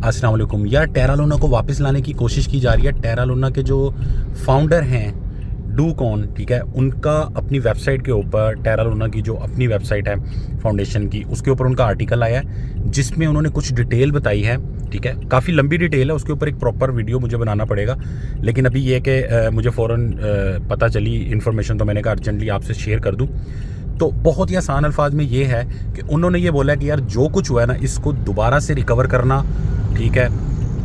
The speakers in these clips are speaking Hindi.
अस्सलाम वालेकुम यार, टेरा लूना को वापस लाने की कोशिश की जा रही है। टेरा लूना के जो फाउंडर हैं डूकॉन, ठीक है, उनका अपनी वेबसाइट के ऊपर टेरा लूना की जो अपनी वेबसाइट है फाउंडेशन की, उसके ऊपर उनका आर्टिकल आया है जिसमें उन्होंने कुछ डिटेल बताई है। ठीक है, काफ़ी लंबी डिटेल है, उसके ऊपर एक प्रॉपर वीडियो मुझे बनाना पड़ेगा। लेकिन अभी ये कि मुझे फ़ौरन पता चली इन्फॉर्मेशन, तो मैंने कहा अर्जेंटली आपसे शेयर कर दूँ। तो बहुत ही आसान अल्फाज में ये है कि उन्होंने ये बोला कि यार जो कुछ हुआ है ना, इसको दोबारा से रिकवर करना, ठीक है,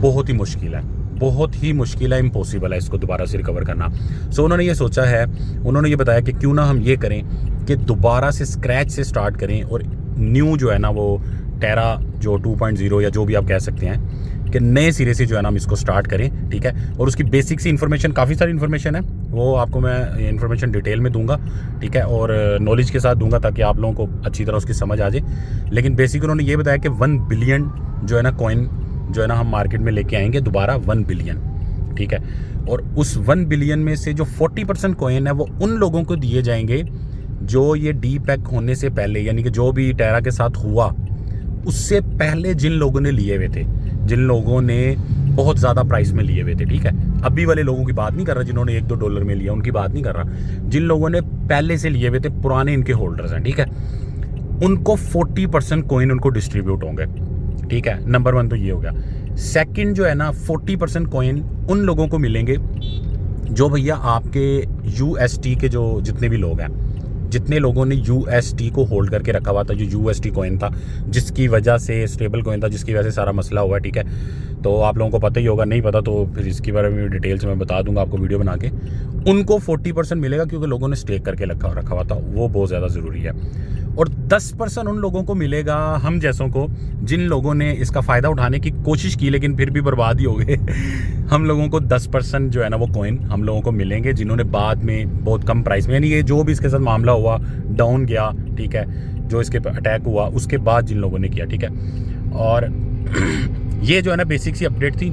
बहुत ही मुश्किल है, बहुत ही मुश्किल है, इम्पॉसिबल है इसको दोबारा से रिकवर करना। सो उन्होंने ये सोचा है, उन्होंने ये बताया कि क्यों ना हम ये करें कि दोबारा से स्क्रैच से स्टार्ट करें और न्यू जो है ना वो टेरा जो 2.0 या जो भी आप कह सकते हैं कि नए सिरे से जो है ना हम इसको स्टार्ट करें। ठीक है, और उसकी बेसिक सी इन्फॉर्मेशन, काफ़ी सारी इन्फॉर्मेशन है, वो आपको मैं इन्फॉर्मेशन डिटेल में दूंगा। ठीक है, और नॉलेज के साथ दूंगा ताकि आप लोगों को अच्छी तरह उसकी समझ आ जाए। लेकिन बेसिक उन्होंने ये बताया कि 1 बिलियन जो है ना कॉइन जो है ना हम मार्केट में लेके आएंगे दोबारा, 1 बिलियन। ठीक है, और उस 1 बिलियन में से जो 40% कॉइन है वो उन लोगों को दिए जाएंगे जो ये डी पैक होने से पहले, यानी कि जो भी टेरा के साथ हुआ उससे पहले जिन लोगों ने लिए हुए थे, जिन लोगों ने बहुत ज़्यादा प्राइस में लिए हुए थे। ठीक है, अभी वाले लोगों की बात नहीं कर रहा जिन्होंने $1-2 में लिया, उनकी बात नहीं कर रहा, जिन लोगों ने पहले से लिए हुए थे, पुराने इनके होल्डर्स हैं। ठीक है, उनको 40% कॉइन उनको डिस्ट्रीब्यूट होंगे। ठीक है, नंबर 1 तो ये हो गया। सेकंड जो है ना, 40% कॉइन उन लोगों को मिलेंगे जो भैया आपके UST के जो जितने भी लोग हैं, जितने लोगों ने UST को होल्ड करके रखा हुआ था, जो UST कॉइन था, जिसकी वजह से स्टेबल कॉइन था, जिसकी वजह से सारा मसला हुआ है। ठीक है, तो आप लोगों को पता ही होगा, नहीं पता तो फिर इसके बारे में डिटेल से मैं बता दूंगा आपको वीडियो बना के। उनको 40% मिलेगा क्योंकि लोगों ने स्टेक करके रखा हुआ था, वो बहुत ज़्यादा ज़रूरी है। और 10% उन लोगों को मिलेगा, हम जैसों को, जिन लोगों ने इसका फ़ायदा उठाने की कोशिश की लेकिन फिर भी बर्बाद ही हो गए। हम लोगों को 10% जो है ना वो कॉइन हम लोगों को मिलेंगे जिन्होंने बाद में बहुत कम प्राइस में, यानी ये जो भी इसके साथ मामला हुआ, डाउन गया, ठीक है, जो इसके अटैक हुआ उसके बाद जिन लोगों ने किया। ठीक है, और ये जो है ना बेसिक सी अपडेट थी।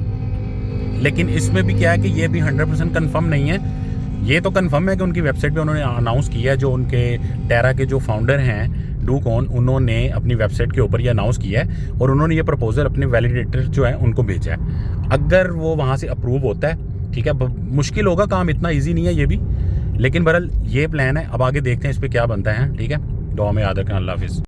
लेकिन इसमें भी क्या है कि ये भी 100% कन्फर्म नहीं है। ये तो कन्फर्म है कि उनकी वेबसाइट पे उन्होंने अनाउंस किया है, जो उनके टेरा के जो फाउंडर हैं डूकॉन, उन्होंने अपनी वेबसाइट के ऊपर ये अनाउंस किया है और उन्होंने ये प्रपोजल अपने वैलिडेटर जो है उनको भेजा है। अगर वो वहाँ से अप्रूव होता है, ठीक है, मुश्किल होगा, काम इतना ईजी नहीं है ये भी, लेकिन बहरहाल ये प्लान है। अब आगे देखते हैं इस पर क्या बनता है। ठीक है, दुआ में याद रखें। अल्लाह हाफिज़।